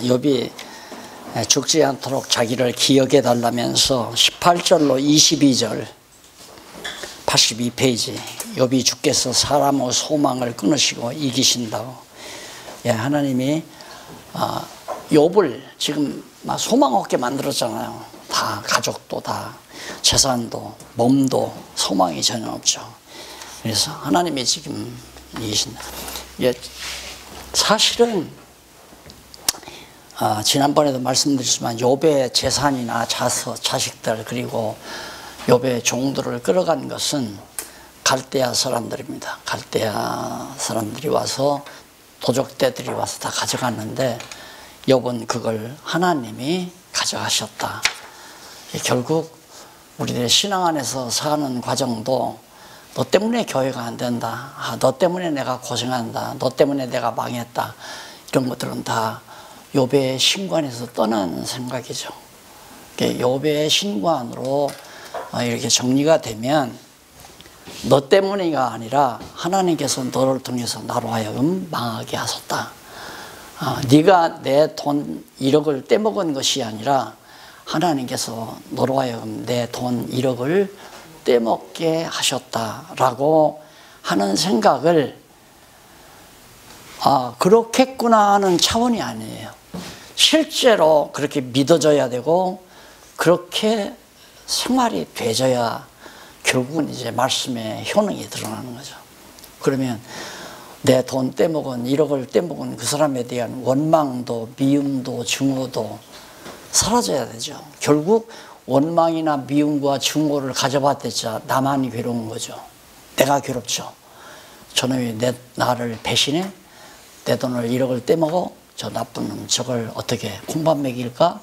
욥이 죽지 않도록 자기를 기억해 달라면서 18절로 22절 82페이지 욥이 주께서 사람의 소망을 끊으시고 이기신다고. 예, 하나님이 욥을 지금 막 소망 없게 만들었잖아요. 다 가족도 다 재산도 몸도 소망이 전혀 없죠. 그래서 하나님이 지금 이기신다. 예, 사실은 지난번에도 말씀드렸지만 욥의 재산이나 자식들 그리고 욥의 종들을 끌어간 것은 갈대아 사람들입니다. 갈대아 사람들이 와서 도적대들이 와서 다 가져갔는데 욥은 그걸 하나님이 가져가셨다. 결국 우리들의 신앙 안에서 사는 과정도 너 때문에 교회가 안 된다. 너 때문에 내가 고생한다. 너 때문에 내가 망했다. 이런 것들은 다 욥의 신관에서 떠난 생각이죠. 욥의 신관으로 이렇게 정리가 되면 너 때문이가 아니라 하나님께서 너를 통해서 나로 하여금 망하게 하셨다. 네가 내 돈 1억을 떼먹은 것이 아니라 하나님께서 너로 하여금 내 돈 1억을 떼먹게 하셨다라고 하는 생각을 그렇겠구나 하는 차원이 아니에요. 실제로 그렇게 믿어져야 되고 그렇게 생활이 되져야 결국은 이제 말씀의 효능이 드러나는 거죠. 그러면 내 돈 떼먹은 1억을 떼먹은 그 사람에 대한 원망도 미움도 증오도 사라져야 되죠. 결국 원망이나 미움과 증오를 가져봤자 나만이 괴로운 거죠. 내가 괴롭죠. 저놈이 나를 배신해? 내 돈을 1억을 떼먹어? 저 나쁜 놈 저걸 어떻게 콩밥 먹일까?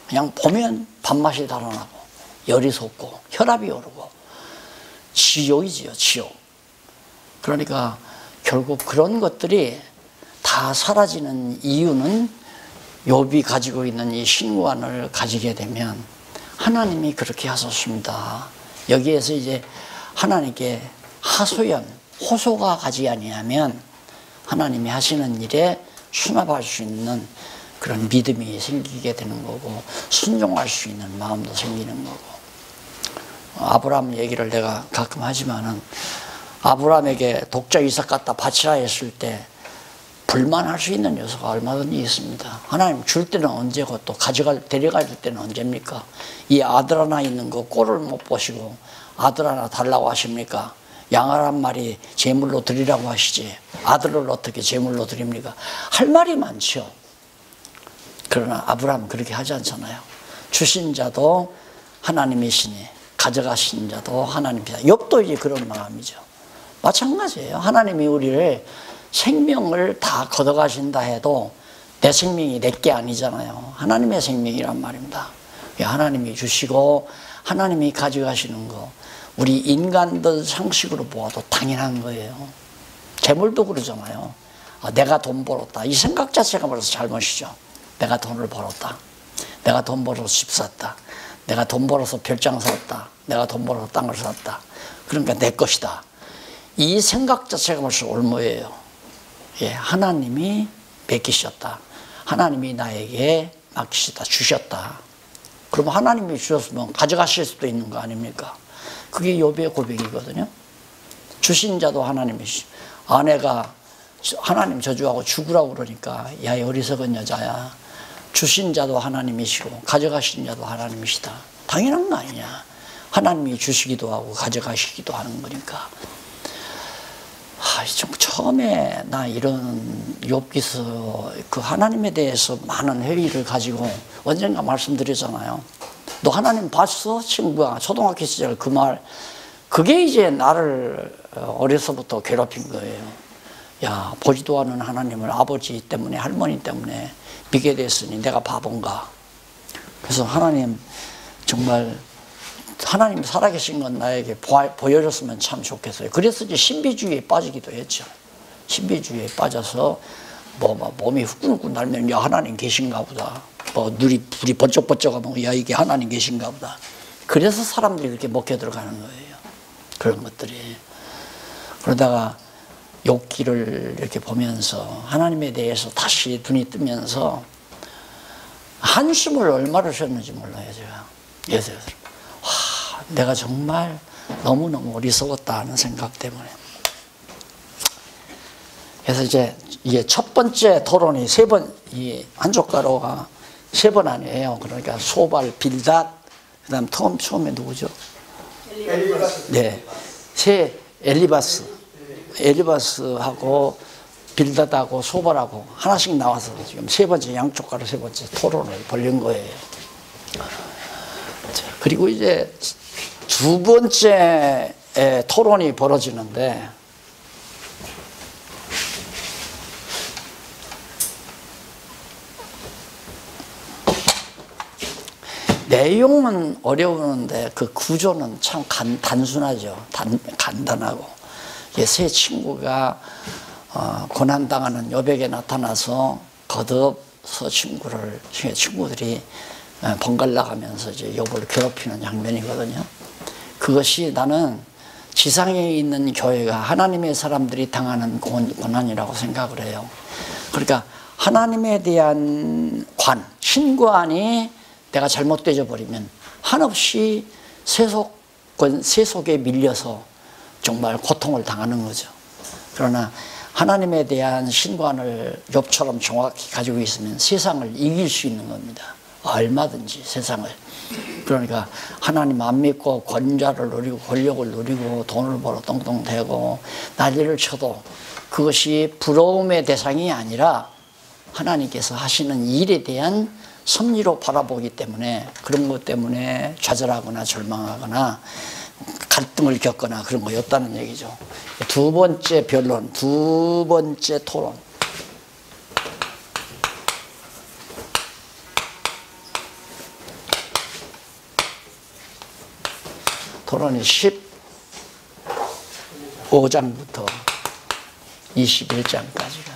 그냥 보면 밥맛이 달아나고 열이 솟고 혈압이 오르고 지옥이지요. 지옥. 그러니까 결국 그런 것들이 다 사라지는 이유는 욥이 가지고 있는 이 신관을 가지게 되면 하나님이 그렇게 하셨습니다. 여기에서 이제 하나님께 하소연, 호소가 가지 아니하면 하나님이 하시는 일에 수납할 수 있는 그런 믿음이 생기게 되는 거고 순종할 수 있는 마음도 생기는 거고. 아브라함 얘기를 내가 가끔 하지만은 아브라함에게 독자 이삭 갖다 바치라 했을 때 불만할 수 있는 요소가 얼마든지 있습니다. 하나님 줄 때는 언제고 또 데려갈 때는 언제입니까? 이 아들 하나 있는 거 꼴을 못 보시고 아들 하나 달라고 하십니까? 양을 한 마리 제물로 드리라고 하시지 아들을 어떻게 제물로 드립니까? 할 말이 많죠. 그러나 아브라함은 그렇게 하지 않잖아요. 주신 자도 하나님이시니 가져가신 자도 하나님이다. 욥도 이제 그런 마음이죠. 마찬가지예요. 하나님이 우리를 생명을 다 걷어가신다 해도 내 생명이 내게 아니잖아요. 하나님의 생명이란 말입니다. 하나님이 주시고 하나님이 가져가시는 거 우리 인간들 상식으로 보아도 당연한 거예요. 재물도 그러잖아요. 내가 돈 벌었다. 이 생각 자체가 벌써 잘못이죠. 내가 돈을 벌었다. 내가 돈 벌어서 집 샀다. 내가 돈 벌어서 별장 샀다. 내가 돈 벌어서 땅을 샀다. 그러니까 내 것이다. 이 생각 자체가 벌써 올무예요. 예, 하나님이 맡기셨다. 하나님이 나에게 맡기시다. 주셨다. 그럼 하나님이 주셨으면 가져가실 수도 있는 거 아닙니까? 그게 욥의 고백이거든요. 주신 자도 하나님이시. 아내가 하나님 저주하고 죽으라고 그러니까 야 어리석은 여자야. 주신 자도 하나님이시고 가져가신 자도 하나님이시다. 당연한 거 아니냐. 하나님이 주시기도 하고 가져가시기도 하는 거니까. 좀 처음에 나 이런 욥기서 그 하나님에 대해서 많은 회의를 가지고 언젠가 말씀드렸잖아요. 너 하나님 봤어? 친구가 초등학교 시절 그 말 그게 이제 나를 어려서부터 괴롭힌 거예요. 야 보지도 않은 하나님을 아버지 때문에 할머니 때문에 믿게 됐으니 내가 바본가. 그래서 하나님 정말 하나님 살아계신 건 나에게 보여줬으면 참 좋겠어요. 그래서 이제 신비주의에 빠지기도 했죠. 신비주의에 빠져서 몸이 후끈후끈 날면 야 하나님 계신가 보다. 불이 번쩍번쩍하면 야 이게 하나님 계신가 보다. 그래서 사람들이 그렇게 먹혀 들어가는 거예요. 그런 것들이. 그러다가 욥기를 이렇게 보면서 하나님에 대해서 다시 눈이 뜨면서 한숨을 얼마나 쉬었는지 몰라요, 제가. 예수님. 와, 내가 정말 너무너무 어리석었다 하는 생각 때문에. 그래서 이제 이게 첫 번째 토론이 이 한족가로가 3번 아니에요. 그러니까 소발, 빌닷, 그 다음 처음에 누구죠? 엘리바스. 네. 엘리바스하고 빌닷하고 소발하고 하나씩 나와서 지금 3번째 양쪽가로 3번째 토론을 벌린 거예요. 그리고 이제 2번째 토론이 벌어지는데, 내용은 어려우는데 그 구조는 참 단순하죠. 간단하고. 세 친구가 고난당하는 여백에 나타나서 거듭서 친구들이 번갈아 가면서 이제 욥을 괴롭히는 장면이거든요. 그것이 나는 지상에 있는 교회가 하나님의 사람들이 당하는 고난이라고 생각을 해요. 그러니까 하나님에 대한 신관이 내가 잘못되어 버리면 한없이 세속에 밀려서 정말 고통을 당하는 거죠. 그러나 하나님에 대한 신관을 욥처럼 정확히 가지고 있으면 세상을 이길 수 있는 겁니다. 얼마든지 세상을. 그러니까 하나님 안 믿고 권좌를 누리고 권력을 누리고 돈을 벌어 똥똥대고 난리를 쳐도 그것이 부러움의 대상이 아니라 하나님께서 하시는 일에 대한 섭리로 바라보기 때문에 그런 것 때문에 좌절하거나 절망하거나 갈등을 겪거나 그런 거였다는 얘기죠. 2번째 변론, 2번째 토론. 토론이 15장부터 21장까지가.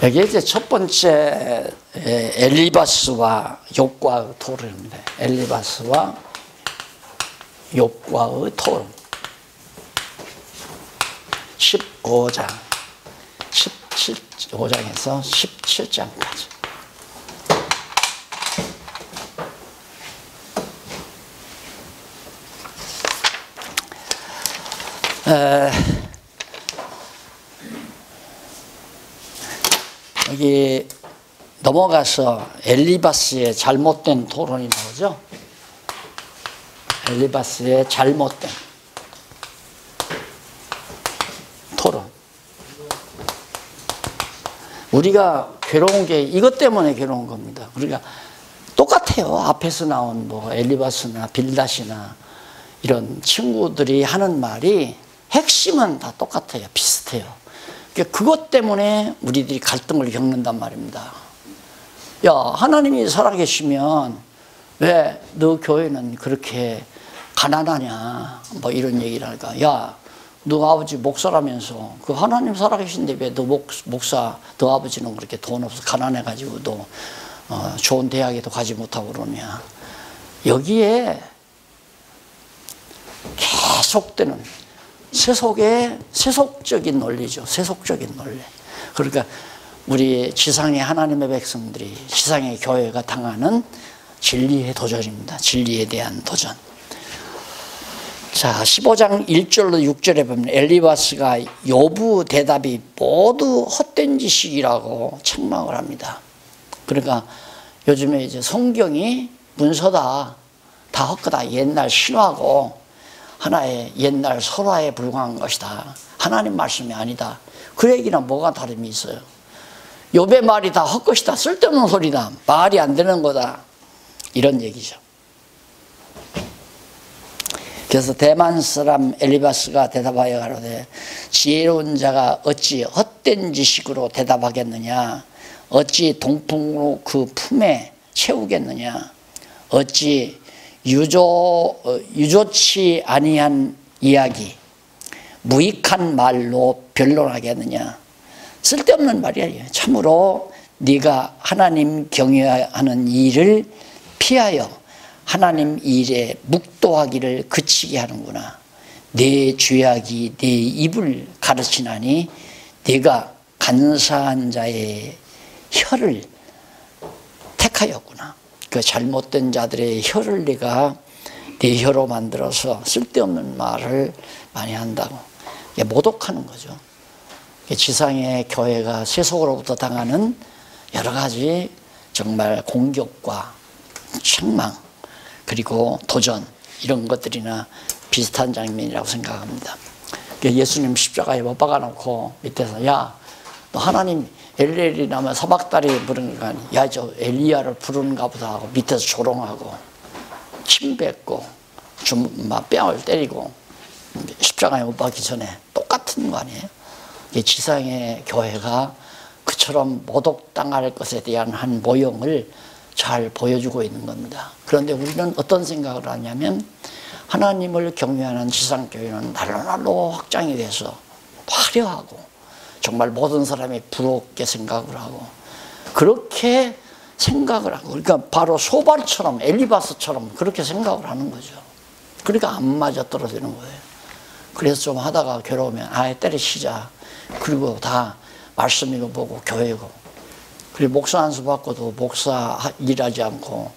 여기 이제 첫 번째 엘리바스와 욥과의 토론인데, 엘리바스와 욥과의 토론. 15장, 15장에서 17장까지. 여기 넘어가서 엘리바스의 잘못된 토론이 나오죠. 엘리바스의 잘못된 토론. 우리가 괴로운 게 이것 때문에 괴로운 겁니다. 그러니까 똑같아요. 앞에서 나온 뭐 엘리바스나 빌닷이나 이런 친구들이 하는 말이 핵심은 다 똑같아요. 비슷해요. 그것 때문에 우리들이 갈등을 겪는단 말입니다. 야, 하나님이 살아계시면 왜 너 교회는 그렇게 가난하냐, 뭐 이런 얘기를 하니까, 야, 너 아버지 목사라면서 그 하나님 살아계신데 왜 너 목사, 너 아버지는 그렇게 돈 없어 가난해가지고 너 좋은 대학에도 가지 못하고 그러냐. 여기에 계속되는 세속적인 논리죠. 세속적인 논리. 그러니까 우리 지상의 하나님의 백성들이, 지상의 교회가 당하는 진리의 도전입니다. 진리에 대한 도전. 자, 15장 1절로 6절에 보면 엘리바스가 욥의 대답이 모두 헛된 지식이라고 책망을 합니다. 그러니까 요즘에 이제 성경이 문서다, 다 헛거다, 옛날 신화고 하나의 옛날 설화에 불과한 것이다. 하나님 말씀이 아니다. 그 얘기는 뭐가 다름이 있어요? 욥의 말이 다 헛것이다. 쓸데없는 소리다. 말이 안 되는 거다. 이런 얘기죠. 그래서 대만 사람 엘리바스가 대답하여 가로되 지혜로운 자가 어찌 헛된 지식으로 대답하겠느냐. 어찌 동풍으로 그 품에 채우겠느냐. 어찌 유조치 아니한 이야기, 무익한 말로 변론하겠느냐. 쓸데없는 말이야. 참으로 네가 하나님 경외하는 일을 피하여 하나님 일에 묵도하기를 그치게 하는구나. 내 죄악이 내 입을 가르치나니 네가 간사한 자의 혀를 택하였구나. 그 잘못된 자들의 혀를 네가 네 혀로 만들어서 쓸데없는 말을 많이 한다고. 이게 모독하는 거죠. 지상의 교회가 세속으로부터 당하는 여러 가지 정말 공격과 책망 그리고 도전 이런 것들이나 비슷한 장면이라고 생각합니다. 예수님 십자가에 못 박아놓고 밑에서 야, 너 하나님 엘리엘이 나면 사박다리 부르니까 야, 저 엘리야를 부르는가 보다 하고 밑에서 조롱하고 침 뱉고 막 뺨을 때리고 십자가에 못 박기 전에 똑같은 거 아니에요? 지상의 교회가 그처럼 모독당할 것에 대한 한 모형을 잘 보여주고 있는 겁니다. 그런데 우리는 어떤 생각을 하냐면 하나님을 경외하는 지상교회는 날로 확장이 돼서 화려하고 정말 모든 사람이 부럽게 생각을 하고 그렇게 생각을 하고 그러니까 바로 소발처럼 엘리바스처럼 그렇게 생각을 하는 거죠. 그러니까 안 맞아 떨어지는 거예요. 그래서 좀 하다가 괴로우면 아예 때려치자. 그리고 다 말씀이고 뭐고 교회고 그리고 목사 한 수 받고도 목사 일하지 않고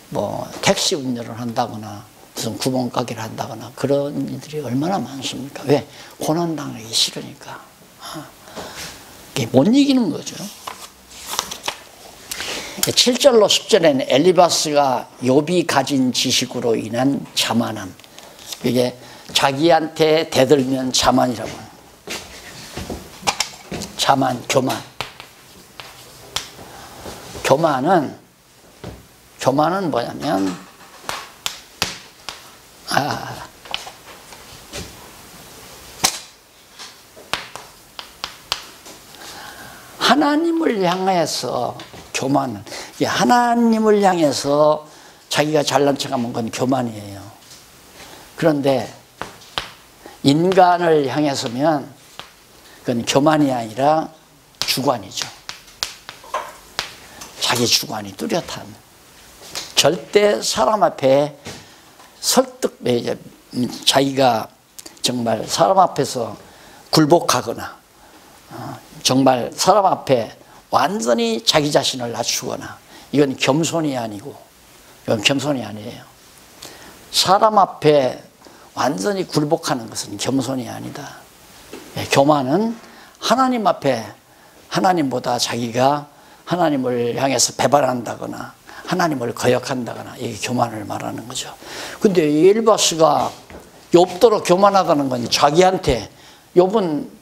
뭐 택시 운전을 한다거나 무슨 구멍가게를 한다거나 그런 일들이 얼마나 많습니까? 왜? 고난당하기 싫으니까. 이게 못 이기는 거죠. 7절로 10절에는 엘리바스가 욥이 가진 지식으로 인한 자만함. 이게 자기한테 대들면 자만이라고 해요. 자만, 교만. 교만은 뭐냐면 하나님을 향해서 교만은 하나님을 향해서 자기가 잘난 척하면 그건 교만이에요. 그런데 인간을 향해서면 그건 교만이 아니라 주관이죠. 자기 주관이 뚜렷한. 절대 사람 앞에 자기가 정말 사람 앞에서 굴복하거나 정말 사람 앞에 완전히 자기 자신을 낮추거나 이건 겸손이 아니고 이건 겸손이 아니에요. 사람 앞에 완전히 굴복하는 것은 겸손이 아니다. 교만은 하나님 앞에 하나님보다 자기가 하나님을 향해서 배반한다거나 하나님을 거역한다거나 이게 교만을 말하는 거죠. 근데 엘리바스가 욥도로 교만하다는 건 자기한테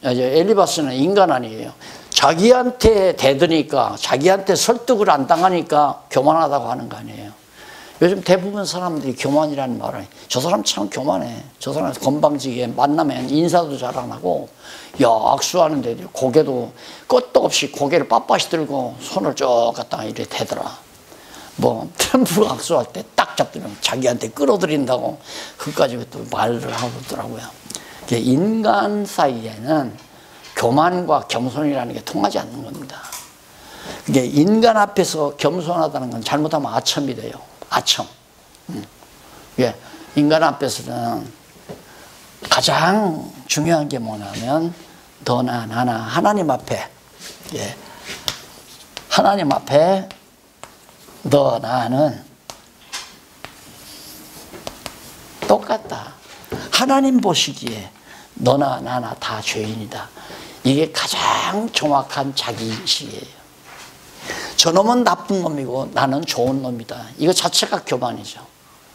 엘리바스는 인간 아니에요. 자기한테 대드니까 자기한테 설득을 안 당하니까 교만하다고 하는 거 아니에요. 요즘 대부분 사람들이 교만이라는 말을 저 사람 참 교만해. 저 사람 건방지게 만나면 인사도 잘 안 하고 야 악수하는데 고개도 끄떡 없이 고개를 빳빳이 들고 손을 쭉 갖다가 이렇게 대더라. 뭐 트럼프가 악수할 때 딱 잡더면 자기한테 끌어들인다고 그까지 또 말을 하더라고요. 인간 사이에는 교만과 겸손이라는 게 통하지 않는 겁니다. 이게 인간 앞에서 겸손하다는 건 잘못하면 아첨이 돼요. 아첨. 인간 앞에서는 가장 중요한 게 뭐냐면 너나 나나 하나님 앞에 하나님 앞에 너 나는 똑같다. 하나님 보시기에 너나 나나 다 죄인이다. 이게 가장 정확한 자기인식이에요. 저놈은 나쁜 놈이고 나는 좋은 놈이다. 이거 자체가 교만이죠.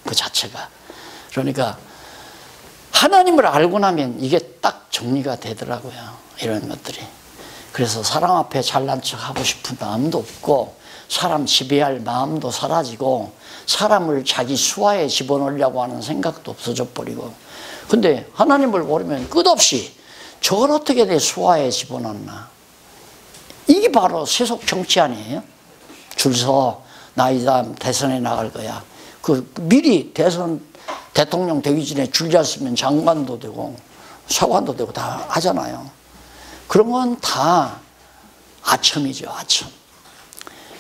그 자체가. 그러니까 하나님을 알고 나면 이게 딱 정리가 되더라고요. 이런 것들이. 그래서 사람 앞에 잘난 척하고 싶은 마음도 없고 사람 지배할 마음도 사라지고 사람을 자기 수하에 집어넣으려고 하는 생각도 없어져 버리고 근데 하나님을 모르면 끝없이 저걸 어떻게 내 수하에 집어넣나. 이게 바로 세속 정치 아니에요? 줄 서 나 이 다음 대선에 나갈 거야. 미리 대통령 되기 전에 줄 잘 쓰면 장관도 되고 사관도 되고 다 하잖아요. 그런 건 다 아첨이죠, 아첨.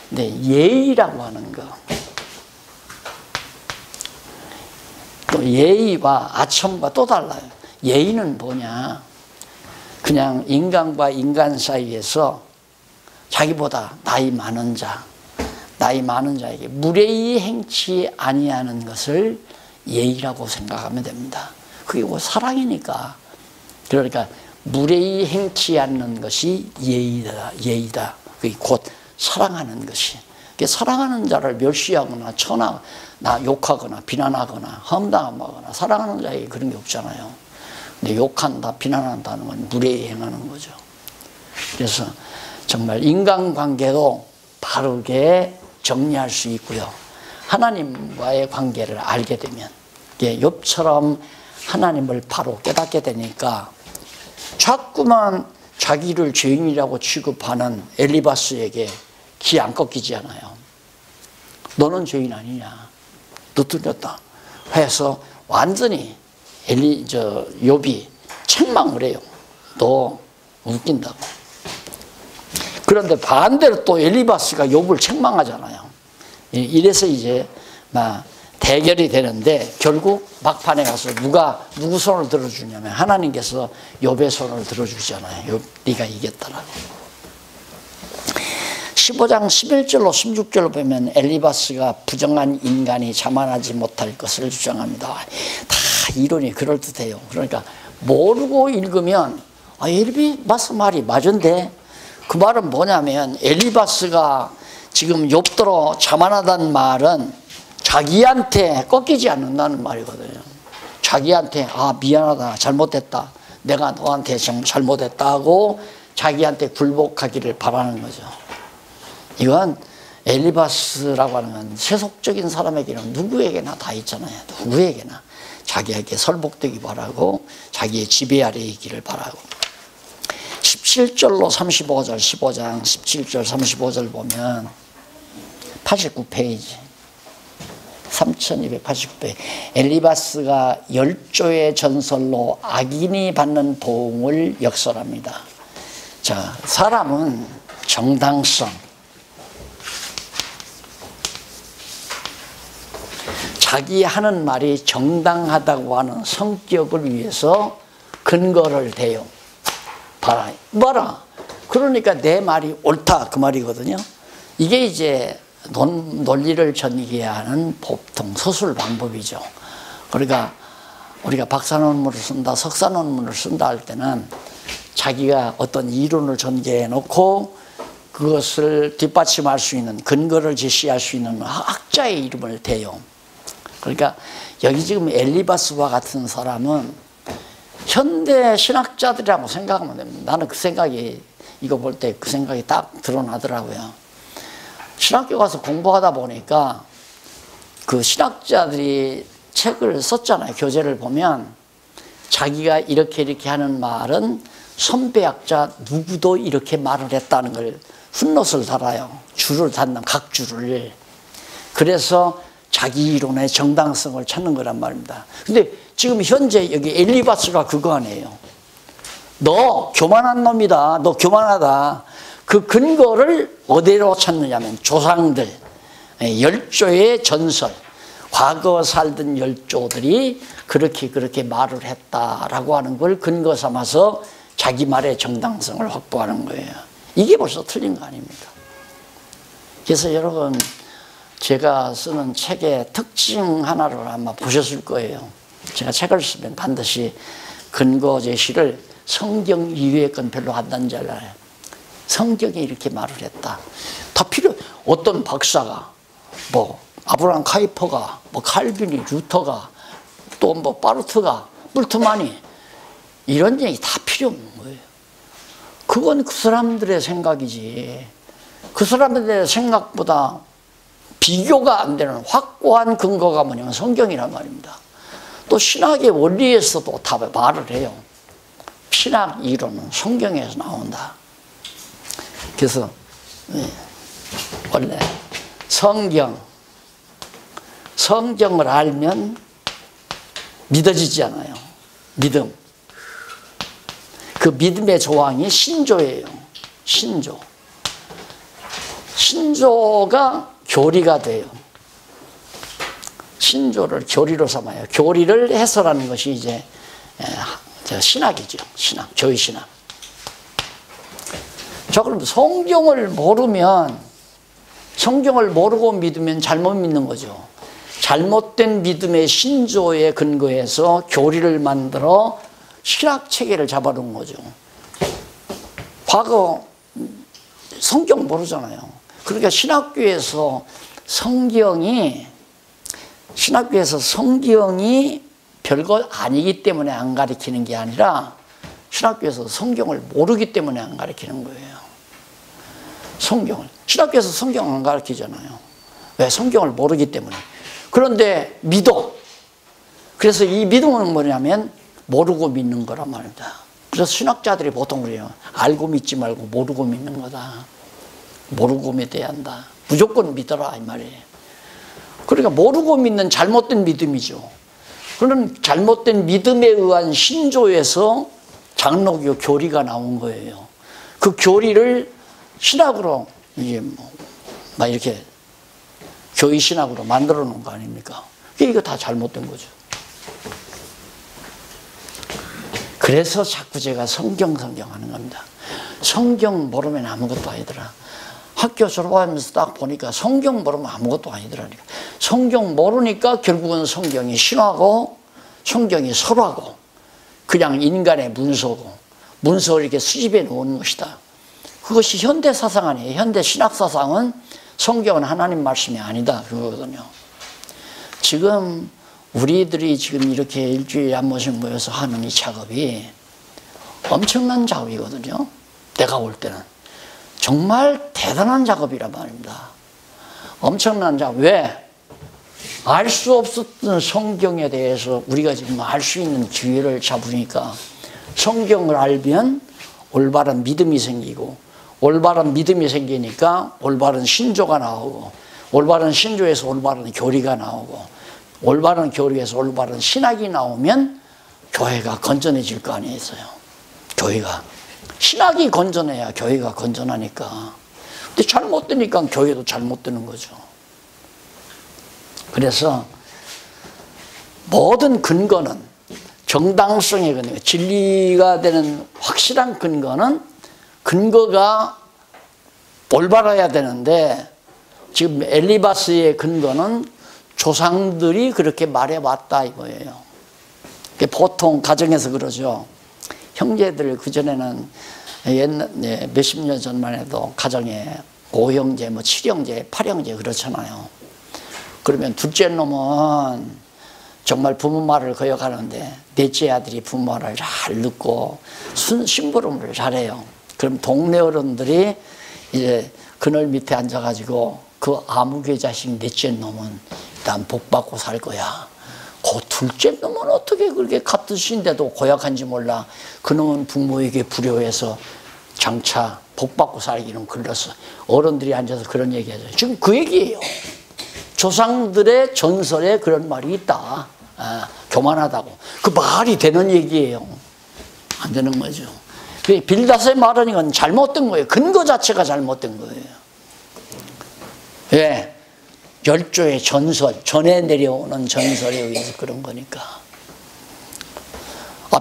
근데 예의라고 하는 거. 또 예의와 아첨과 또 달라요. 예의는 뭐냐? 그냥 인간과 인간 사이에서 자기보다 나이 많은 자에게 무례히 행치 아니하는 것을 예의라고 생각하면 됩니다. 그게 뭐 사랑이니까. 그러니까 무례히 행치 않는 것이 예의다. 그게 곧 사랑하는 것이. 사랑하는 자를 멸시하거나 욕하거나 비난하거나 험담하거나 사랑하는 자에게 그런 게 없잖아요. 근데 욕한다, 비난한다는 건 무례히 행하는 거죠. 그래서 정말 인간관계도 바르게 정리할 수 있고요. 하나님과의 관계를 알게 되면 욥처럼 하나님을 바로 깨닫게 되니까 자꾸만 자기를 죄인이라고 취급하는 엘리바스에게 기 안 꺾이지 않아요. 너는 죄인 아니냐, 너 틀렸다 해서 완전히 욥이 책망을 해요. 너 웃긴다고. 그런데 반대로 또 엘리바스가 욥을 책망하잖아요. 이래서 이제 막 대결이 되는데 결국 막판에 가서 누구 손을 들어주냐면 하나님께서 욥의 손을 들어주잖아요. 네가 이겼다라고. 15장 11절로 16절로 보면 엘리바스가 부정한 인간이 자만하지 못할 것을 주장합니다. 다 이론이 그럴듯해요. 그러니까 모르고 읽으면 엘리바스 말이 맞은데, 그 말은 뭐냐면 엘리바스가 지금 욥더러 자만하다는 말은 자기한테 꺾이지 않는다는 말이거든요. 자기한테 미안하다, 잘못했다, 내가 너한테 잘못했다고 자기한테 굴복하기를 바라는 거죠. 이건 엘리바스라고 하는 건 세속적인 사람에게는 누구에게나 다 있잖아요. 누구에게나 자기에게 설복되기 바라고 자기의 지배 아래에 있기를 바라고. 17절로 35절, 15장 17절 35절 보면 89페이지 3289페이지 엘리바스가 열조의 전설로 악인이 받는 도움을 역설합니다. 자, 사람은 정당성, 자기 하는 말이 정당하다고 하는 성격을 위해서 근거를 대요. 봐라. 그러니까 내 말이 옳다, 그 말이거든요. 이게 이제 논리를 전개하는 보통 서술 방법이죠. 그러니까 우리가 박사 논문을 쓴다, 석사 논문을 쓴다 할 때는 자기가 어떤 이론을 전개해 놓고 그것을 뒷받침할 수 있는, 근거를 제시할 수 있는 학자의 이름을 대요. 그러니까 여기 지금 엘리바스와 같은 사람은 현대 신학자들이라고 생각하면 됩니다. 나는 그 생각이, 이거 볼 때 그 생각이 딱 드러나더라고요. 신학교 가서 공부하다 보니까 그 신학자들이 책을 썼잖아요. 교재를 보면 자기가 이렇게 하는 말은 선배학자 누구도 이렇게 말을 했다는 걸 훗넛을 달아요. 줄을 닫는 각 줄을. 그래서 자기 이론의 정당성을 찾는 거란 말입니다. 근데 지금 현재 여기 엘리바스가 그거 아니에요. 너 교만한 놈이다, 너 교만하다. 그 근거를 어디로 찾느냐면 조상들, 열조의 전설, 과거 살던 열조들이 그렇게 말을 했다라고 하는 걸 근거 삼아서 자기 말의 정당성을 확보하는 거예요. 이게 벌써 틀린 거 아닙니까? 그래서 여러분, 제가 쓰는 책의 특징 하나를 아마 보셨을 거예요. 제가 책을 쓰면 반드시 근거 제시를 성경 이외의 건 별로 안 던져요. 성경이 이렇게 말을 했다. 다 어떤 박사가, 아브라함 카이퍼가, 칼빈이, 루터가, 또 바르트가, 불트만이, 이런 얘기 다 필요 없는 거예요. 그건 그 사람들의 생각이지. 그 사람들의 생각보다 비교가 안 되는 확고한 근거가 뭐냐면 성경이란 말입니다. 또 신학의 원리에서도 다 말을 해요. 신학 이론은 성경에서 나온다. 그래서 원래 성경을 알면 믿어지지 않아요. 믿음. 그 믿음의 조항이 신조예요. 신조가 교리가 돼요. 신조를 교리로 삼아요. 교리를 해설하는 것이 이제 신학이죠. 신학, 교의 신학. 자, 그럼 성경을 모르고 믿으면 잘못 믿는 거죠. 잘못된 믿음의 신조에 근거해서 교리를 만들어 신학 체계를 잡아놓은 거죠. 과거 성경 모르잖아요. 그러니까 신학교에서 성경이 별거 아니기 때문에 안 가르치는 게 아니라 신학교에서 성경을 모르기 때문에 안 가르치는 거예요. 신학교에서 성경 안 가르치잖아요. 왜? 성경을 모르기 때문에. 그런데 믿어. 그래서 이 믿음은 뭐냐면 모르고 믿는 거란 말입니다. 그래서 신학자들이 보통 그래요. 알고 믿지 말고 모르고 믿는 거다. 모르고 믿어야 한다. 무조건 믿어라 이 말이에요. 그러니까 모르고 믿는 잘못된 믿음이죠. 그런 잘못된 믿음에 의한 신조에서 장로교 교리가 나온 거예요. 그 교리를 신학으로 이제 막 이렇게 교의 신학으로 만들어 놓은 거 아닙니까? 이거 다 잘못된 거죠. 그래서 자꾸 제가 성경 하는 겁니다. 성경 모르면 아무것도 아니더라. 학교 졸업하면서 딱 보니까 성경 모르면 아무것도 아니더라니까. 성경 모르니까 결국은 성경이 신화고 성경이 설화고 그냥 인간의 문서고 문서를 이렇게 수집해 놓은 것이다. 그것이 현대 사상 아니에요. 현대 신학 사상은 성경은 하나님 말씀이 아니다 그거거든요. 지금 우리들이 지금 이렇게 일주일에 한 번씩 모여서 하는 이 작업이 엄청난 작업이거든요. 내가 볼 때는 정말 대단한 작업이란 말입니다. 엄청난 작업. 왜? 알 수 없었던 성경에 대해서 우리가 지금 알 수 있는 기회를 잡으니까 성경을 알면 올바른 믿음이 생기고 올바른 믿음이 생기니까 올바른 신조가 나오고 올바른 신조에서 올바른 교리가 나오고 올바른 교리에서 올바른 신학이 나오면 교회가 건전해질 거 아니겠어요. 교회가 신학이 건전해야 교회가 건전하니까. 근데 잘못되니까 교회도 잘못되는 거죠. 그래서 모든 근거는 정당성의 근거, 진리가 되는 확실한 근거가 올바라야 되는데 지금 엘리바스의 근거는 조상들이 그렇게 말해왔다 이거예요. 보통 가정에서 그러죠. 형제들 그전에는 몇십 년 전만 해도 가정에 5형제, 7형제, 8형제 그렇잖아요. 그러면 둘째 놈은 정말 부모 말을 거역하는데 넷째 아들이 부모 말을 잘 듣고 심부름을 잘해요. 그럼 동네 어른들이 이제 그늘 밑에 앉아가지고 그 아무개 자식 넷째 놈은 일단 복 받고 살 거야. 그 둘째 놈은 어떻게 그렇게 같은 신데도 고약한지 몰라. 그놈은 부모에게 불효해서 장차 복 받고 살기는 글렀어. 어른들이 앉아서 그런 얘기하죠. 지금 그 얘기예요. 조상들의 전설에 그런 말이 있다. 교만하다고. 그 말이 되는 얘기예요. 안 되는 거죠. 빌닷의 말은 이건 잘못된 거예요. 근거 자체가 잘못된 거예요. 왜? 열조의 전설, 전해 내려오는 전설에 의해서 그런 거니까.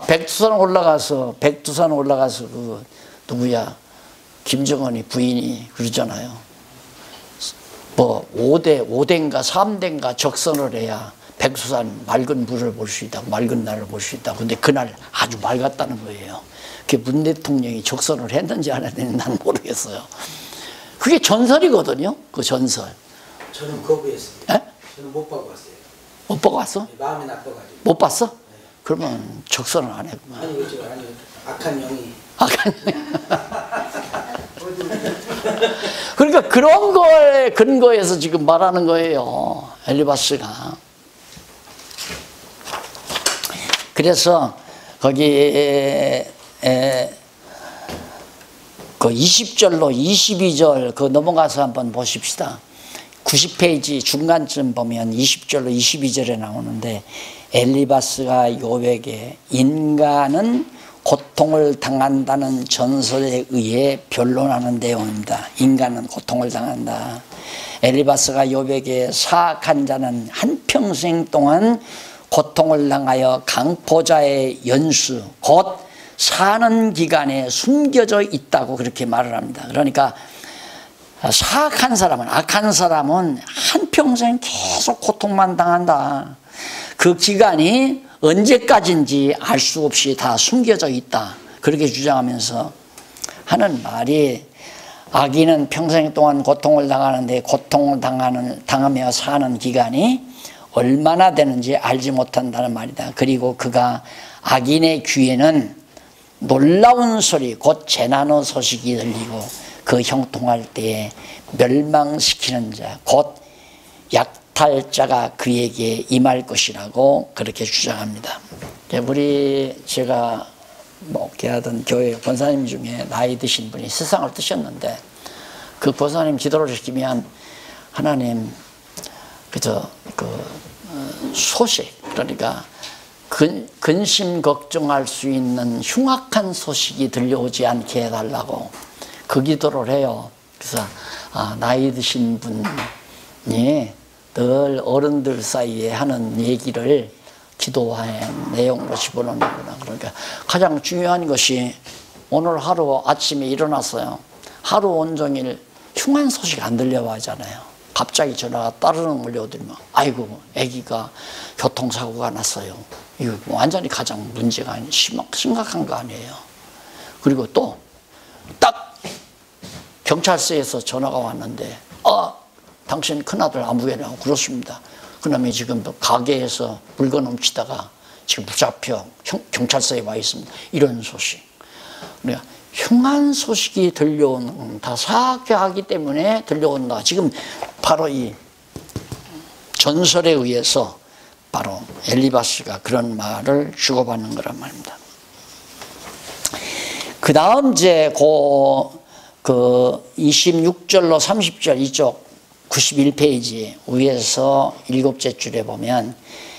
백두산 올라가서 그 누구야? 김정은이 부인이 그러잖아요. 뭐 5대인가 3대인가 적선을 해야 백두산 맑은 물을 볼 수 있다고, 맑은 날을 볼 수 있다고. 근데 그날 아주 맑았다는 거예요. 그게 문 대통령이 적선을 했는지 안 했는지 난 모르겠어요. 그게 전설이거든요. 그 전설. 저는 거부했습니다. 에? 저는 못 보고 왔어요. 못 보고 왔어? 네, 마음이 나빠가지고. 못 봤어? 네. 그러면 적선을 안 했구만. 아니 그렇죠. 아니 악한 영이. 그러니까 그런 거에 근거해서 지금 말하는 거예요. 엘리바스가. 그래서 거기 그 20절로 22절 그 넘어가서 한번 보십시다. 90페이지 중간쯤 보면 20절로 22절에 나오는데 엘리바스가 욥에게 인간은 고통을 당한다는 전설에 의해 변론하는 내용입니다. 인간은 고통을 당한다. 엘리바스가 욥에게 사악한 자는 한평생 동안 고통을 당하여 강포자의 연수 곧 사는 기간에 숨겨져 있다고 그렇게 말을 합니다. 그러니까 사악한 사람은, 악한 사람은 한평생 계속 고통만 당한다. 그 기간이 언제까지인지 알 수 없이 다 숨겨져 있다. 그렇게 주장하면서 하는 말이, 악인은 평생 동안 고통을 당하는데 고통을 당하며 사는 기간이 얼마나 되는지 알지 못한다는 말이다. 그리고 그가 악인의 귀에는 놀라운 소리, 곧 재난의 소식이 들리고 그 형통할 때에 멸망시키는 자, 곧 약탈자가 그에게 임할 것이라고 그렇게 주장합니다. 제가 목회하던 교회 권사님 중에 나이 드신 분이 세상을 뜨셨는데, 그 권사님 기도를 시키면 하나님 소식, 그러니까 근심 걱정할 수 있는 흉악한 소식이 들려오지 않게 해달라고 그 기도를 해요. 그래서 나이 드신 분이 늘 어른들 사이에 하는 얘기를 기도의 내용으로 집어넣는구나. 그러니까 가장 중요한 것이, 오늘 하루 아침에 일어났어요. 하루 온종일 흉한 소식 안 들려와 하잖아요. 갑자기 전화가 따르릉 몰려오더니만, 아이고 아기가 교통사고가 났어요. 이거 완전히 가장 문제가 심각한 거 아니에요. 그리고 또 딱 경찰서에서 전화가 왔는데, 당신 큰아들 아무개라고 그렇습니다. 그놈이 지금 가게에서 물건 훔치다가 지금 붙잡혀 경찰서에 와 있습니다. 이런 소식. 그러니까 흉한 소식이 들려오는, 다 사악하기 때문에 들려온다. 지금 바로 이 전설에 의해서 바로 엘리바스가 그런 말을 주고받는 거란 말입니다. 그 다음 이제 그 26절로 30절 이쪽 91페이지 위에서 7째 줄에 보면,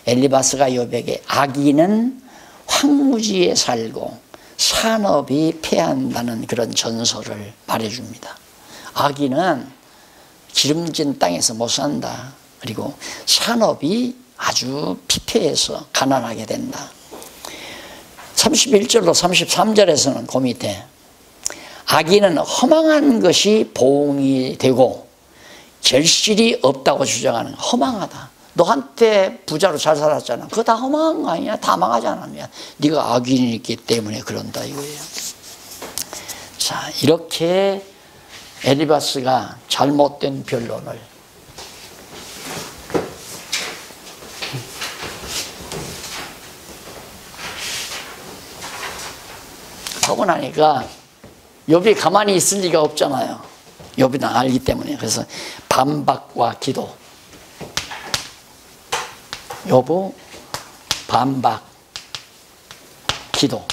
엘리바스가 욥에게 악인은 황무지에 살고 산업이 패한다는 그런 전설을 말해줍니다. 악인은 기름진 땅에서 못 산다. 그리고 산업이 아주 피폐해서 가난하게 된다. 31절로 33절에서는 그 밑에, 악인은 허망한 것이 보응이 되고 결실이 없다고 주장하는, 허망하다. 너한테 부자로 잘 살았잖아. 그거 다 허망한 거 아니야? 다 망하지 않았냐? 네가 악인이기 때문에 그런다 이거예요. 자, 이렇게 엘리바스가 잘못된 변론을 하고 나니까 욥이 가만히 있을 리가 없잖아요. 욥이 알기 때문에. 그래서 반박과 기도. 욥 반박, 기도.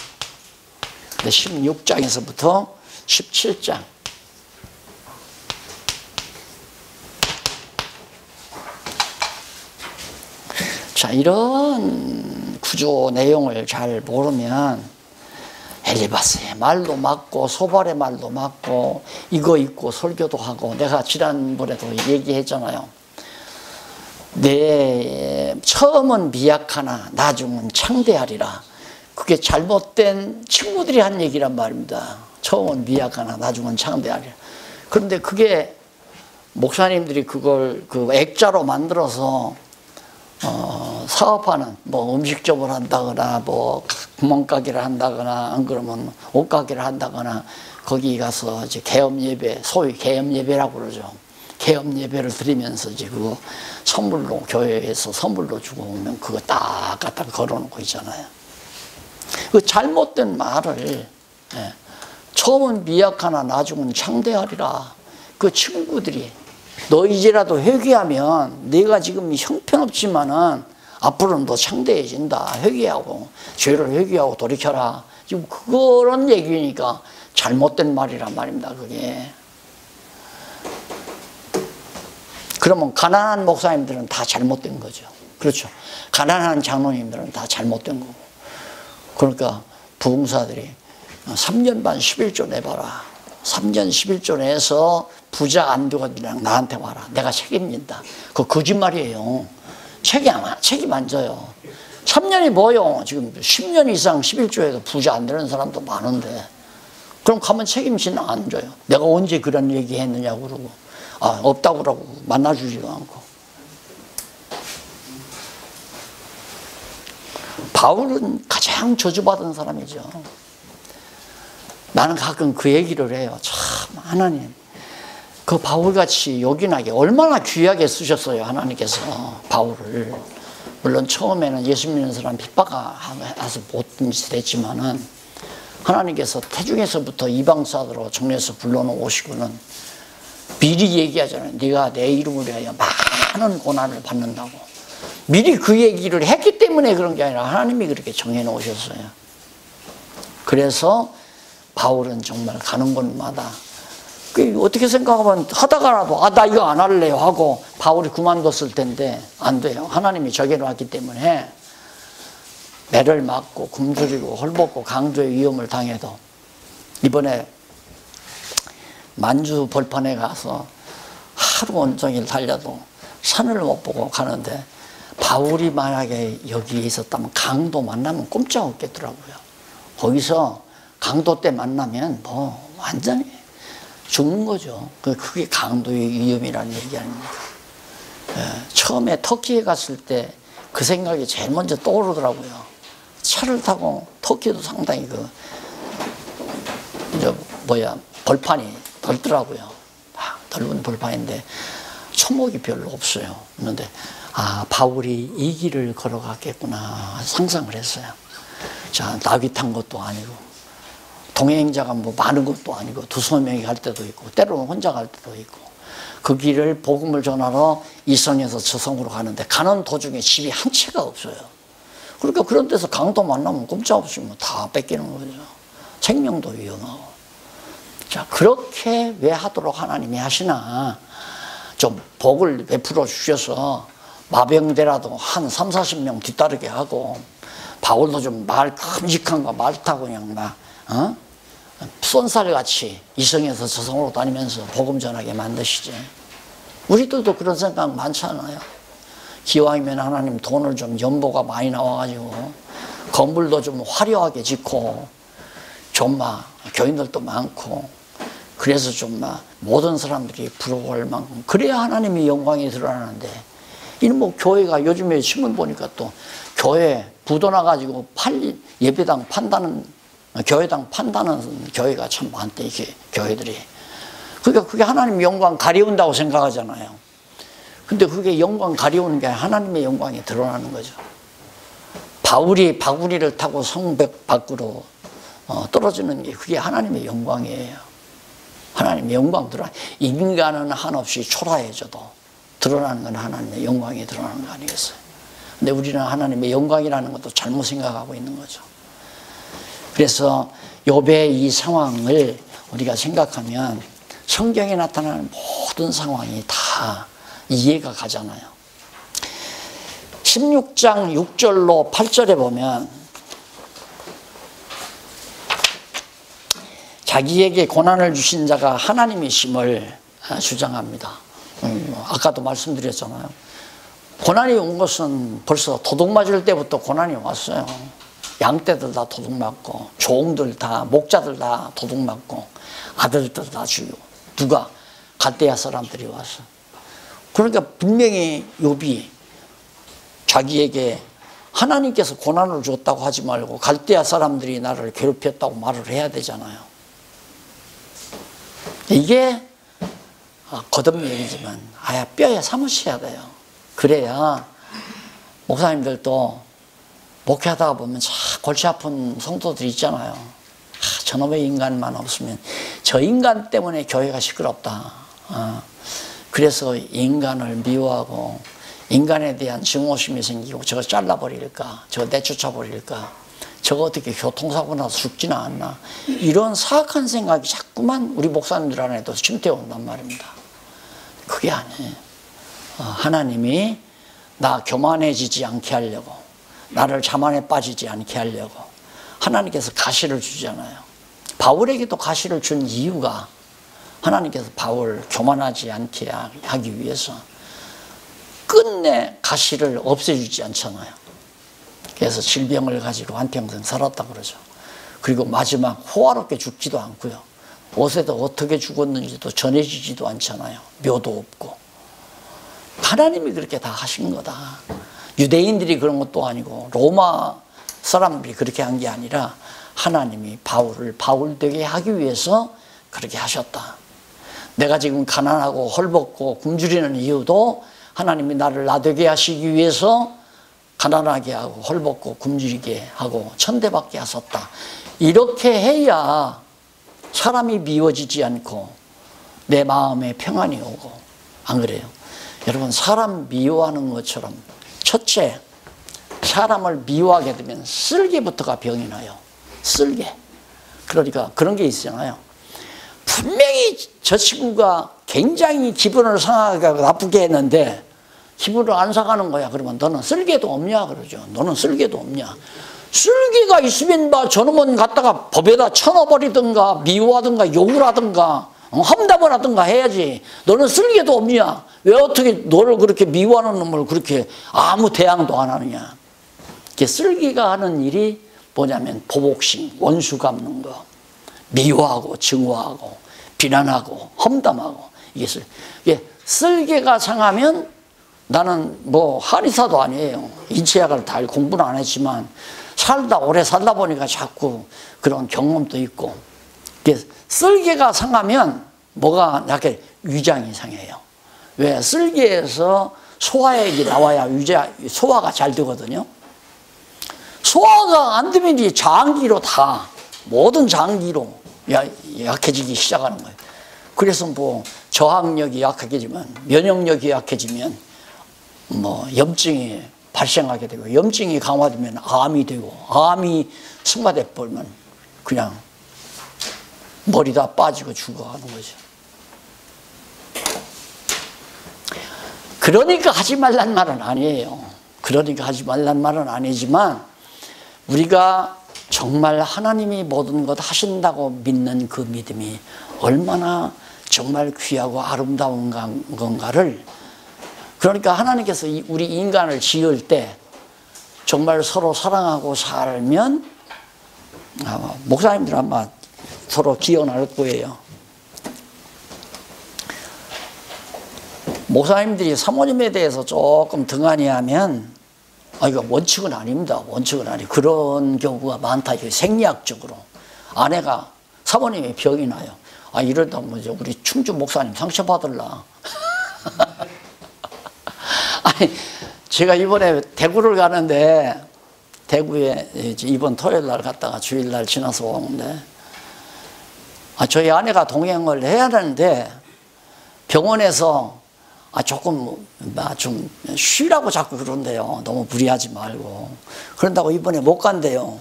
16장에서부터 17장. 자, 이런 구조 내용을 잘 모르면 엘리바스의 말도 맞고 소발의 말도 맞고 이거 있고 설교도 하고, 내가 지난번에도 얘기했잖아요. 처음은 미약하나 나중은 창대하리라. 그게 잘못된 친구들이 한 얘기란 말입니다. 처음은 미약하나 나중은 창대하리라. 그런데 그게 목사님들이 그걸 액자로 만들어서 사업하는, 음식점을 한다거나 구멍가게를 한다거나, 안 그러면 옷가게를 한다거나, 거기 가서 이제 개업 예배, 소위 개업 예배라고 그러죠. 개업 예배를 드리면서 이제 그거 선물로, 교회에서 선물로 주고 오면 그거 딱 갖다 걸어놓고 있잖아요. 그 잘못된 말을, 처음은 미약하나 나중은 창대하리라. 그 친구들이 너 이제라도 회개하면 내가 지금 형편없지만은 앞으로는 더 창대해진다. 회개하고, 죄를 회개하고 돌이켜라. 지금 그런 얘기니까 잘못된 말이란 말입니다, 그게. 그러면 가난한 목사님들은 다 잘못된 거죠. 그렇죠. 가난한 장로님들은 다 잘못된 거고. 그러니까 부흥사들이 3년 반 11조 내봐라. 3년 11조 내서 부자 안 되거든요. 나한테 와라. 내가 책임진다. 그거 거짓말이에요. 책임 안 져요. 3년이 뭐요? 지금 10년 이상 11조에도 부자 안 되는 사람도 많은데 그럼 가면 책임지는 안 줘요. 내가 언제 그런 얘기 했느냐고 그러고 없다고 그러고 만나주지도 않고. 바울은 가장 저주받은 사람이죠. 나는 가끔 그 얘기를 해요. 참 하나님 그 바울같이 요긴하게 얼마나 귀하게 쓰셨어요. 하나님께서 바울을. 물론 처음에는 예수 믿는 사람 핍박해서 못된 짓을 했지만은 하나님께서 태중에서부터 이방사도로 정례에서 불러놓으시고는 미리 얘기하잖아요. 네가 내 이름을 위하여 많은 고난을 받는다고. 미리 그 얘기를 했기 때문에 그런 게 아니라 하나님이 그렇게 정해놓으셨어요. 그래서 바울은 정말 가는 곳마다 어떻게 생각하면 하다가라도 나 이거 안 할래요 하고 바울이 그만뒀을 텐데 안 돼요. 하나님이 정해놓았기 때문에 매를 맞고 굶주리고 헐벗고 강도의 위험을 당해도 이번에 만주 벌판에 가서 하루 온종일 달려도 산을 못 보고 가는데 바울이 만약에 여기에 있었다면 강도 만나면 꼼짝 없겠더라고요. 거기서 강도 때 만나면 뭐 완전히 죽는 거죠. 그게 강도의 위험이라는 얘기 아닙니까? 처음에 터키에 갔을 때 그 생각이 제일 먼저 떠오르더라고요. 차를 타고 터키도 상당히 벌판이 넓더라고요. 넓은 벌판인데 초목이 별로 없어요. 그런데 바울이 이 길을 걸어갔겠구나 상상을 했어요. 자, 나귀 탄 것도 아니고 동행자가 뭐 많은 것도 아니고 두세 명이 갈 때도 있고 때로는 혼자 갈 때도 있고 그 길을 복음을 전하러 이 성에서 저 성으로 가는데 가는 도중에 집이 한 채가 없어요. 그러니까 그런 데서 강도 만나면 꼼짝없이 뭐 다 뺏기는 거죠. 생명도 위험하고. 자, 그렇게 왜 하도록 하나님이 하시나. 좀 복을 베풀어 주셔서 마병대라도 한 3, 40명 뒤따르게 하고 바울도 좀 말 큼직한 거 말 타고 그냥 쏜살같이 이성에서 저성으로 다니면서 복음 전하게 만드시지. 우리들도 그런 생각 많잖아요. 기왕이면 하나님 돈을 좀 연보가 많이 나와가지고 건물도 좀 화려하게 짓고 좀 교인들도 많고 그래서 좀 모든 사람들이 부러워할 만큼 그래야 하나님의 영광이 드러나는데 이는 뭐 교회가 요즘에 신문 보니까 또 교회 부도 나가지고 예배당 판다는 교회당 판다는 교회가 참 많대. 이게 교회들이 그러니까 그게 하나님의 영광 가려운다고 생각하잖아요. 근데 그게 영광 가려우는 게 아니라 하나님의 영광이 드러나는 거죠. 바울이 바구니를 타고 성벽 밖으로 떨어지는 게 그게 하나님의 영광이에요. 하나님의 영광 드러나. 인간은 한없이 초라해져도 드러나는 건 하나님의 영광이 드러나는 거 아니겠어요? 근데 우리는 하나님의 영광이라는 것도 잘못 생각하고 있는 거죠. 그래서 욥의 이 상황을 우리가 생각하면 성경에 나타나는 모든 상황이 다 이해가 가잖아요. 16장 6절로 8절에 보면 자기에게 고난을 주신 자가 하나님이심을 주장합니다. 아까도 말씀드렸잖아요. 고난이 온 것은 벌써 도둑 맞을 때부터 고난이 왔어요. 양떼들 다 도둑 맞고 종들 다 목자들 다 도둑 맞고 아들들 다 죽이고 누가? 갈대아 사람들이 와서. 그러니까 분명히 욥이 자기에게 하나님께서 고난을 줬다고 하지 말고 갈대아 사람들이 나를 괴롭혔다고 말을 해야 되잖아요. 이게 거듭 얘기지만 뼈에 사무쳐야 돼요. 그래야 목사님들도 목회하다가 보면 참 골치 아픈 성도들이 있잖아요. 저놈의 인간만 없으면 저 인간 때문에 교회가 시끄럽다. 그래서 인간을 미워하고 인간에 대한 증오심이 생기고 저거 잘라버릴까, 저거 내쫓아버릴까, 저거 어떻게 교통사고 나서 죽지는 않나, 이런 사악한 생각이 자꾸만 우리 목사님들 안에도 침투해온단 말입니다. 그게 아니에요. 하나님이 나 교만해지지 않게 하려고, 나를 자만에 빠지지 않게 하려고 하나님께서 가시를 주잖아요. 바울에게도 가시를 준 이유가 하나님께서 바울 교만하지 않게 하기 위해서 끝내 가시를 없애주지 않잖아요. 그래서 질병을 가지고 한평생 살았다고 그러죠. 그리고 마지막 호화롭게 죽지도 않고요. 옷에도 어떻게 죽었는지도 전해지지도 않잖아요. 묘도 없고. 하나님이 그렇게 다 하신 거다. 유대인들이 그런 것도 아니고 로마 사람들이 그렇게 한 게 아니라 하나님이 바울을 바울되게 하기 위해서 그렇게 하셨다. 내가 지금 가난하고 헐벗고 굶주리는 이유도 하나님이 나를 나되게 하시기 위해서 가난하게 하고 헐벗고 굶주리게 하고 천대받게 하셨다. 이렇게 해야 사람이 미워지지 않고 내 마음에 평안이 오고. 안 그래요? 여러분, 사람 미워하는 것처럼 첫째, 사람을 미워하게 되면 쓸개부터가 병이 나요. 쓸개. 그러니까 그런 게 있잖아요. 분명히 저 친구가 굉장히 기분을 상하게 하고 나쁘게 했는데 기분을 안 상하는 거야. 그러면 너는 쓸개도 없냐? 그러죠. 너는 쓸개도 없냐? 쓸개가 있으면 봐, 저놈은 갖다가 법에다 쳐넣어버리든가 미워하든가 욕을 하든가 험담을 하든가 해야지. 너는 쓸개도 없냐? 왜 어떻게 너를 그렇게 미워하는 놈을 그렇게 아무 대항도 안 하느냐? 이게 쓸개가 하는 일이 뭐냐면 보복심, 원수 갚는 거, 미워하고 증오하고 비난하고 험담하고. 이게 쓸개가 상하면, 나는 뭐 한의사도 아니에요. 인체학을 다 공부는 안 했지만 오래 살다 보니까 자꾸 그런 경험도 있고, 쓸개가 상하면 뭐가 약간 위장이 상해요. 왜? 쓸개에서 소화액이 나와야 소화가 잘 되거든요. 소화가 안 되면 이제 장기로 다, 모든 장기로 약해지기 시작하는 거예요. 그래서 뭐 저항력이 약해지면, 면역력이 약해지면 뭐 염증이 발생하게 되고, 염증이 강화되면 암이 되고, 암이 승화돼 버리면 그냥 머리 다 빠지고 죽어가는 거죠. 그러니까 하지 말란 말은 아니에요. 그러니까 하지 말란 말은 아니지만, 우리가 정말 하나님이 모든 것 하신다고 믿는 그 믿음이 얼마나 정말 귀하고 아름다운 건가를, 그러니까 하나님께서 우리 인간을 지을 때 정말 서로 사랑하고 살면, 목사님들 아마 서로 기억날 거예요. 목사님들이 사모님에 대해서 조금 등한히하면, 이거 원칙은 아닙니다. 원칙은 아니에요. 그런 경우가 많다. 생리학적으로 아내가, 사모님이 병이 나요. 이러다 뭐 우리 충주 목사님 상처받을라. 아니, 제가 이번에 대구를 가는데, 대구에 이번 토요일 날 갔다가 주일 날 지나서 오는데, 저희 아내가 동행을 해야 되는데 병원에서 조금 좀 쉬라고 자꾸 그런대요. 너무 무리하지 말고. 그런다고 이번에 못 간대요.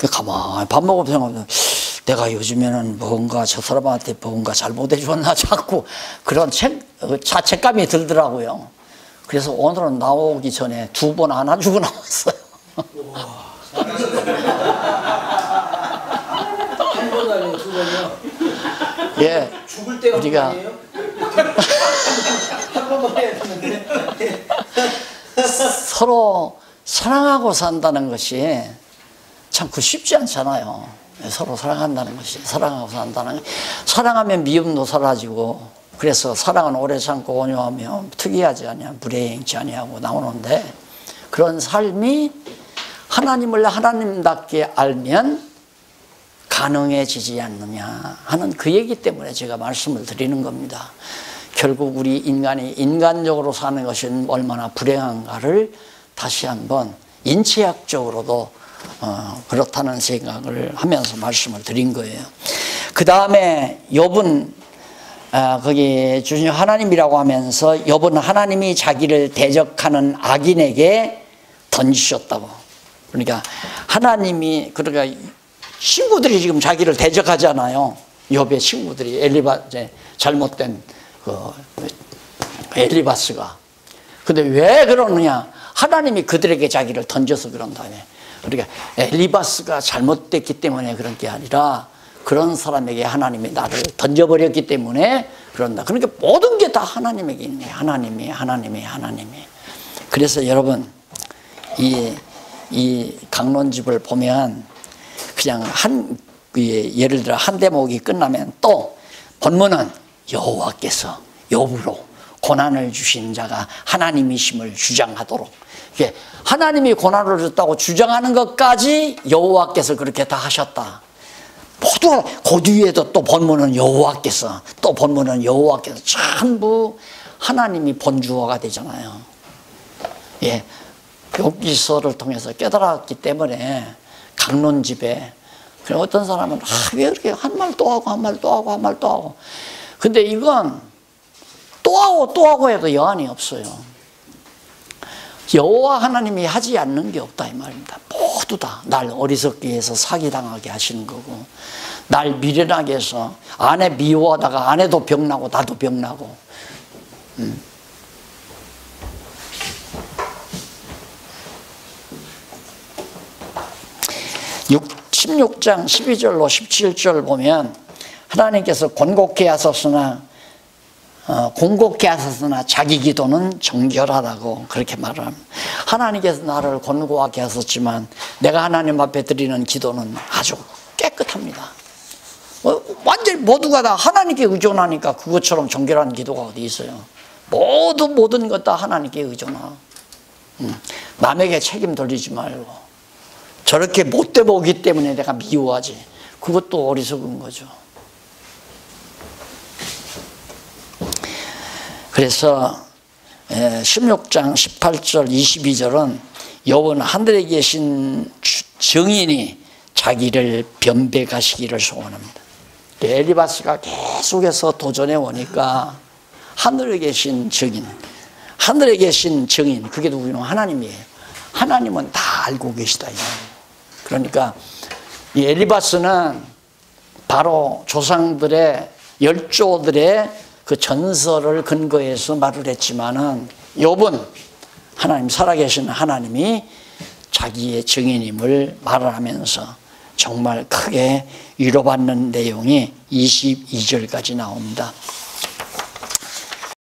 가만히 밥 먹으면서 생각하면, 내가 요즘에는 뭔가 저 사람한테 뭔가 잘못해 줬나, 자꾸 그런 자책감이 들더라고요. 그래서 오늘은 나오기 전에 2번 안아주고 나왔어요. 한 번 아니에요, 2번이요? 예. 죽을 때가 우리가 아니에요? 한 번만 해야 되는데. 서로 사랑하고 산다는 것이 참 쉽지 않잖아요. 서로 사랑한다는 것이, 사랑하고 산다는, 사랑하면 미움도 사라지고, 그래서 사랑은 오래 참고 온유하며 특이하지 아니하 불행치 아니하고 나오는데, 그런 삶이 하나님을 하나님답게 알면 가능해지지 않느냐 하는 그 얘기 때문에 제가 말씀을 드리는 겁니다. 결국 우리 인간이 인간적으로 사는 것이 얼마나 불행한가를 다시 한번 인체학적으로도 그렇다는 생각을 하면서 말씀을 드린 거예요. 그 다음에 욥은 거기 주신 하나님이라고 하면서, 욥은 하나님이 자기를 대적하는 악인에게 던지셨다고. 그러니까 하나님이, 그러니까 친구들이 지금 자기를 대적하잖아요. 욥의 친구들이, 잘못된 엘리바스가. 근데 왜 그러느냐? 하나님이 그들에게 자기를 던져서 그런다며. 그러니까 엘리바스가 잘못됐기 때문에 그런 게 아니라, 그런 사람에게 하나님이 나를 던져버렸기 때문에 그런다. 그러니까 모든 게 다 하나님에게 있는 거예요. 하나님이. 그래서 여러분, 이 이 강론집을 보면 그냥 예를 들어 한 대목이 끝나면 또 본문은 여호와께서 욥으로 고난을 주신 자가 하나님이심을 주장하도록, 이게 하나님이 고난을 줬다고 주장하는 것까지 여호와께서 그렇게 다 하셨다. 모두 그 뒤에도 또 본문은 여호와께서, 또 본문은 여호와께서, 전부 하나님이 본주어가 되잖아요. 예, 욥기서를 통해서 깨달았기 때문에 강론집에, 그래 어떤 사람은 왜 이렇게 한 말 또 하고 한 말 또 하고 한 말 또 하고, 근데 이건 또 하고 또 하고 해도 여한이 없어요. 여호와 하나님이 하지 않는 게 없다 이 말입니다. 모두 다 날 어리석게 해서 사기당하게 하시는 거고, 날 미련하게 해서 아내 미워하다가 아내도 병나고 나도 병나고. 16장 12절로 17절 보면 하나님께서 공곡케 하셨으나 자기 기도는 정결하다고 그렇게 말을 합니다. 하나님께서 나를 곤고하게 하셨지만 내가 하나님 앞에 드리는 기도는 아주 깨끗합니다. 완전히 모두가 다 하나님께 의존하니까 그것처럼 정결한 기도가 어디 있어요. 모든 것 다 하나님께 의존하고, 남에게 책임 돌리지 말고, 저렇게 못돼 보기 때문에 내가 미워하지, 그것도 어리석은 거죠. 그래서 16장 18절 22절은 욥은 하늘에 계신 증인이 자기를 변백하시기를 소원합니다. 엘리바스가 계속해서 도전해 오니까 하늘에 계신 증인, 하늘에 계신 증인, 그게 누구냐? 하나님이에요. 하나님은 다 알고 계시다. 그러니까 이 엘리바스는 바로 조상들의 열조들의 그 전설을 근거해서 말을 했지만은 욥은 하나님, 살아계신 하나님이 자기의 증인임을 말을 하면서 정말 크게 위로받는 내용이 22절까지 나옵니다.